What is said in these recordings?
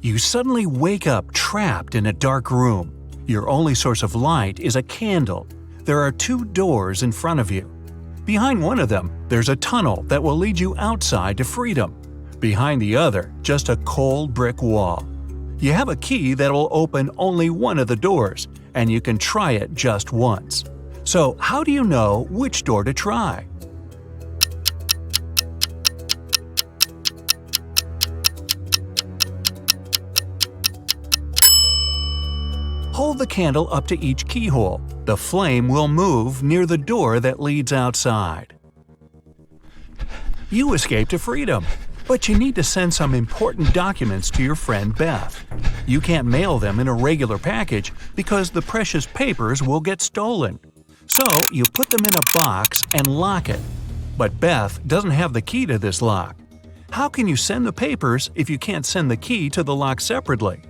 You suddenly wake up trapped in a dark room. Your only source of light is a candle. There are two doors in front of you. Behind one of them, there's a tunnel that will lead you outside to freedom. Behind the other, just a cold brick wall. You have a key that will open only one of the doors, and you can try it just once. So how do you know which door to try? Hold the candle up to each keyhole. The flame will move near the door that leads outside. You escape to freedom, but you need to send some important documents to your friend Beth. You can't mail them in a regular package because the precious papers will get stolen. So you put them in a box and lock it. But Beth doesn't have the key to this lock. How can you send the papers if you can't send the key to the lock separately?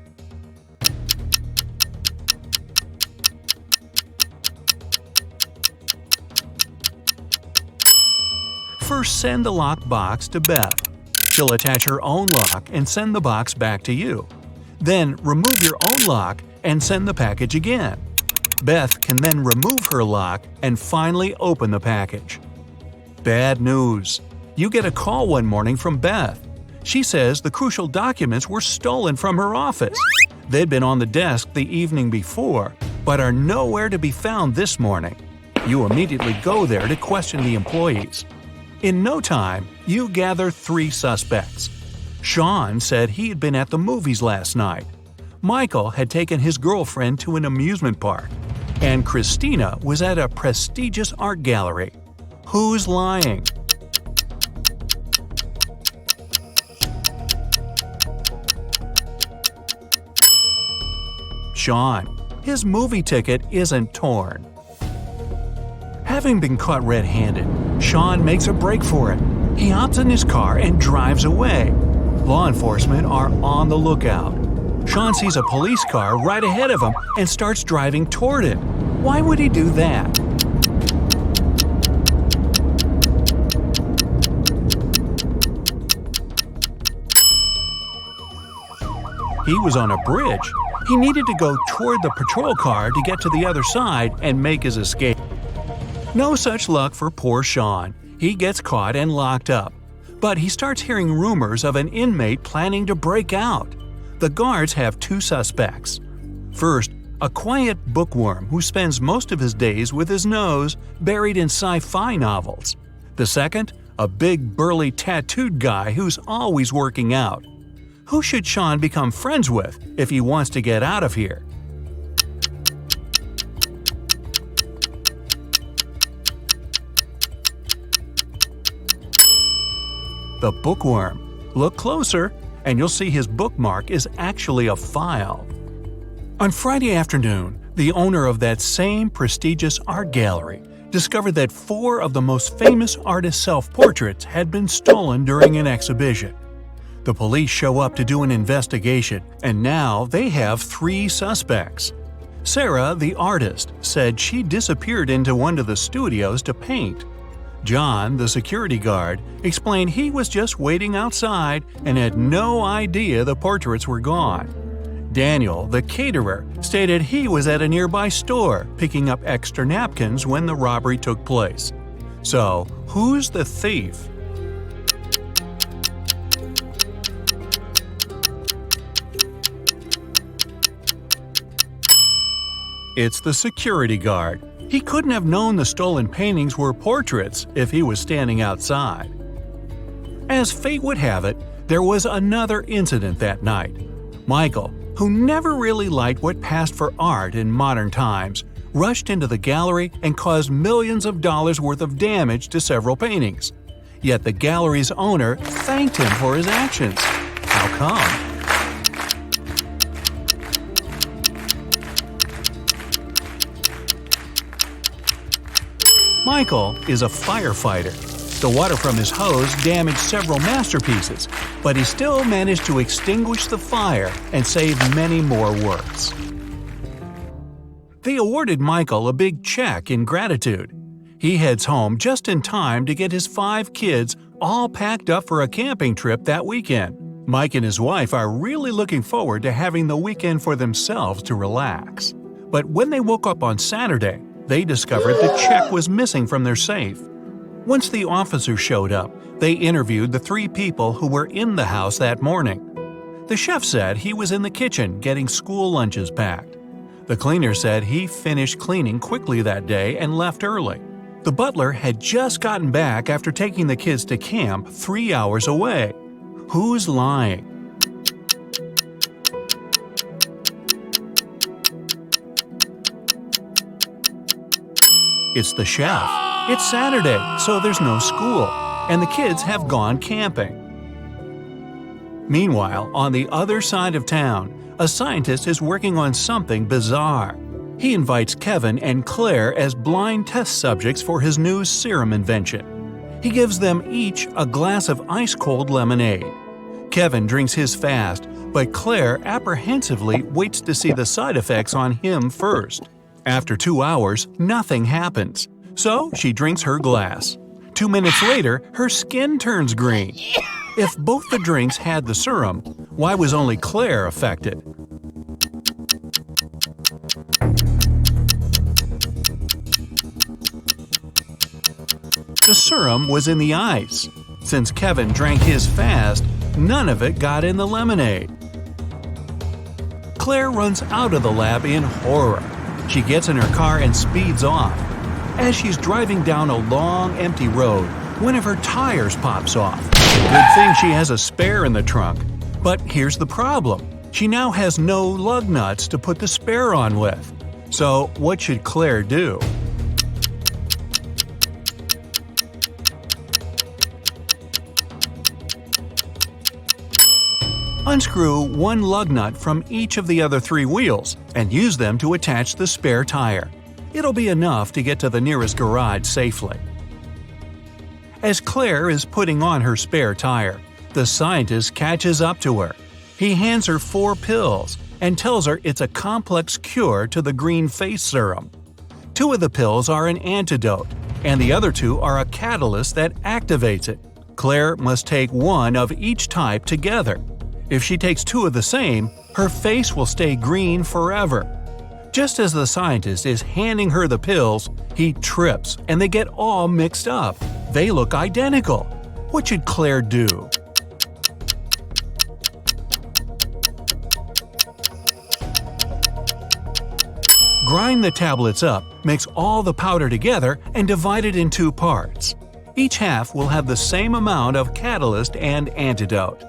First, send the locked box to Beth. She'll attach her own lock and send the box back to you. Then remove your own lock and send the package again. Beth can then remove her lock and finally open the package. Bad news. You get a call one morning from Beth. She says the crucial documents were stolen from her office. They'd been on the desk the evening before, but are nowhere to be found this morning. You immediately go there to question the employees. In no time, you gather 3 suspects. Sean said he had been at the movies last night. Michael had taken his girlfriend to an amusement park. And Christina was at a prestigious art gallery. Who's lying? Sean. His movie ticket isn't torn. Having been caught red-handed, Sean makes a break for it. He hops in his car and drives away. Law enforcement are on the lookout. Sean sees a police car right ahead of him and starts driving toward it. Why would he do that? He was on a bridge. He needed to go toward the patrol car to get to the other side and make his escape. No such luck for poor Sean. He gets caught and locked up. But he starts hearing rumors of an inmate planning to break out. The guards have 2 suspects. First, a quiet bookworm who spends most of his days with his nose buried in sci-fi novels. The second, a big burly tattooed guy who's always working out. Who should Sean become friends with if he wants to get out of here? The bookworm. Look closer, and you'll see his bookmark is actually a file. On Friday afternoon, the owner of that same prestigious art gallery discovered that 4 of the most famous artists' self-portraits had been stolen during an exhibition. The police show up to do an investigation, and now they have 3 suspects. Sarah, the artist, said she disappeared into one of the studios to paint. John, the security guard, explained he was just waiting outside and had no idea the portraits were gone. Daniel, the caterer, stated he was at a nearby store picking up extra napkins when the robbery took place. So, who's the thief? It's the security guard. He couldn't have known the stolen paintings were portraits if he was standing outside. As fate would have it, there was another incident that night. Michael, who never really liked what passed for art in modern times, rushed into the gallery and caused millions of dollars worth of damage to several paintings. Yet the gallery's owner thanked him for his actions. How come? Michael is a firefighter. The water from his hose damaged several masterpieces, but he still managed to extinguish the fire and save many more works. They awarded Michael a big check in gratitude. He heads home just in time to get his 5 kids all packed up for a camping trip that weekend. Mike and his wife are really looking forward to having the weekend for themselves to relax. But when they woke up on Saturday, they discovered the check was missing from their safe. Once the officers showed up, they interviewed the 3 people who were in the house that morning. The chef said he was in the kitchen getting school lunches packed. The cleaner said he finished cleaning quickly that day and left early. The butler had just gotten back after taking the kids to camp 3 hours away. Who's lying? It's the chef. It's Saturday, so there's no school, and the kids have gone camping. Meanwhile, on the other side of town, a scientist is working on something bizarre. He invites Kevin and Claire as blind test subjects for his new serum invention. He gives them each a glass of ice-cold lemonade. Kevin drinks his fast, but Claire apprehensively waits to see the side effects on him first. After 2 hours, nothing happens, so she drinks her glass. 2 minutes later, her skin turns green. If both the drinks had the serum, why was only Claire affected? The serum was in the ice. Since Kevin drank his fast, none of it got in the lemonade. Claire runs out of the lab in horror. She gets in her car and speeds off. As she's driving down a long, empty road, one of her tires pops off. Good thing she has a spare in the trunk. But here's the problem. She now has no lug nuts to put the spare on with. So what should Claire do? Unscrew one lug nut from each of the other 3 wheels and use them to attach the spare tire. It'll be enough to get to the nearest garage safely. As Claire is putting on her spare tire, the scientist catches up to her. He hands her 4 pills and tells her it's a complex cure to the green face serum. 2 of the pills are an antidote, and the other 2 are a catalyst that activates it. Claire must take 1 of each type together. If she takes 2 of the same, her face will stay green forever. Just as the scientist is handing her the pills, he trips and they get all mixed up. They look identical. What should Claire do? Grind the tablets up, mix all the powder together, and divide it in 2 parts. Each half will have the same amount of catalyst and antidote.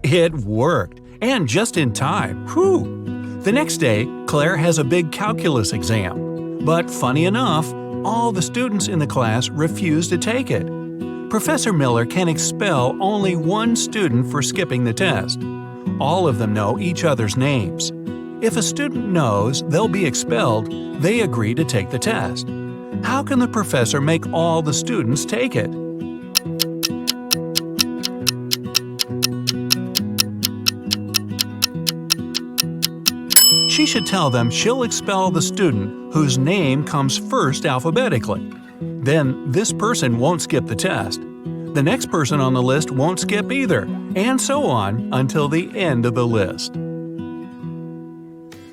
It worked, and just in time. Whew! The next day, Claire has a big calculus exam. But funny enough, all the students in the class refuse to take it. Professor Miller can expel only 1 student for skipping the test. All of them know each other's names. If a student knows they'll be expelled, they agree to take the test. How can the professor make all the students take it? She should tell them she'll expel the student whose name comes first alphabetically. Then this person won't skip the test. The next person on the list won't skip either, and so on until the end of the list.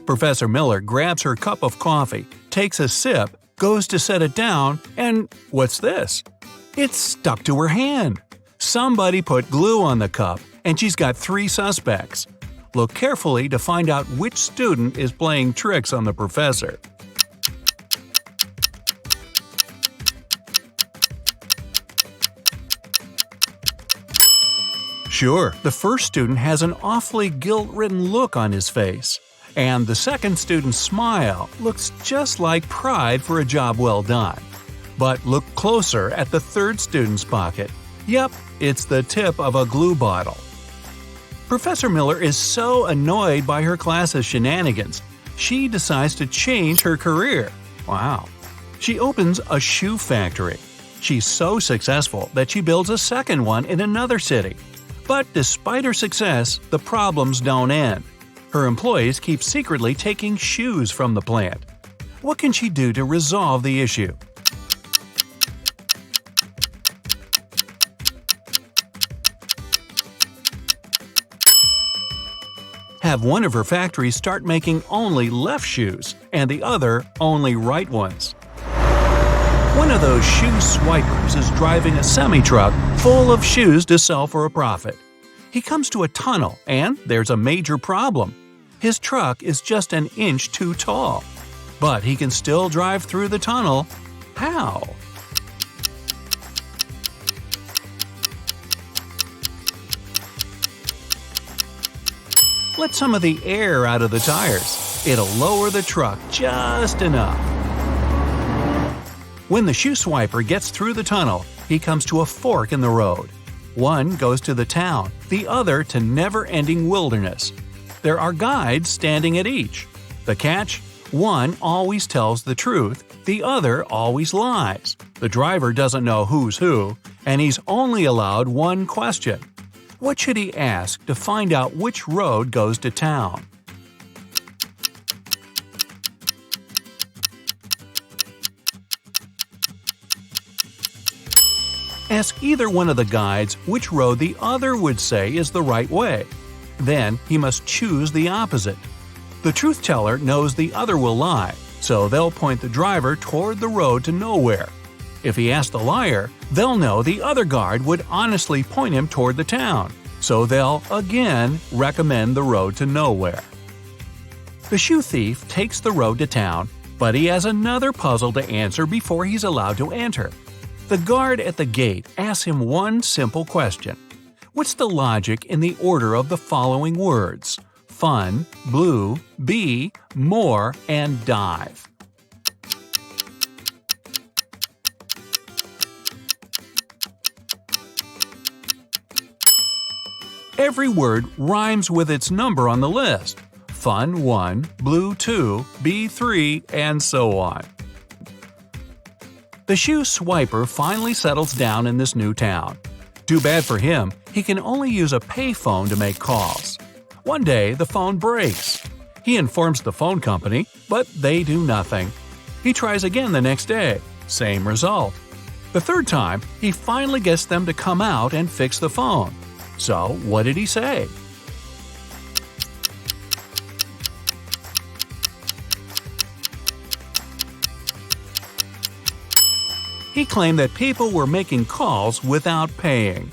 Professor Miller grabs her cup of coffee, takes a sip, goes to set it down, and what's this? It's stuck to her hand. Somebody put glue on the cup, and she's got 3 suspects. Look carefully to find out which student is playing tricks on the professor. Sure, the first student has an awfully guilt-ridden look on his face. And the second student's smile looks just like pride for a job well done. But look closer at the third student's pocket. Yep, it's the tip of a glue bottle. Professor Miller is so annoyed by her class's shenanigans, she decides to change her career. Wow. She opens a shoe factory. She's so successful that she builds a second one in another city. But despite her success, the problems don't end. Her employees keep secretly taking shoes from the plant. What can she do to resolve the issue? Have one of her factories start making only left shoes and the other only right ones. One of those shoe swipers is driving a semi-truck full of shoes to sell for a profit. He comes to a tunnel and there's a major problem. His truck is just an inch too tall. But he can still drive through the tunnel. How? Let some of the air out of the tires. It'll lower the truck just enough. When the shoe swiper gets through the tunnel, he comes to a fork in the road. One goes to the town, the other to never-ending wilderness. There are guides standing at each. The catch? One always tells the truth, the other always lies. The driver doesn't know who's who, and he's only allowed one question. What should he ask to find out which road goes to town? Ask either one of the guides which road the other would say is the right way. Then he must choose the opposite. The truth teller knows the other will lie, so they'll point the driver toward the road to nowhere. If he asks the liar, they'll know the other guard would honestly point him toward the town, so they'll again recommend the road to nowhere. The shoe thief takes the road to town, but he has another puzzle to answer before he's allowed to enter. The guard at the gate asks him one simple question. What's the logic in the order of the following words? Fun, blue, bee, more, and dive. Every word rhymes with its number on the list. Fun 1, blue 2, bee 3, and so on. The shoe swiper finally settles down in this new town. Too bad for him, he can only use a payphone to make calls. One day, the phone breaks. He informs the phone company, but they do nothing. He tries again the next day. Same result. The third time, he finally gets them to come out and fix the phone. So, what did he say? He claimed that people were making calls without paying.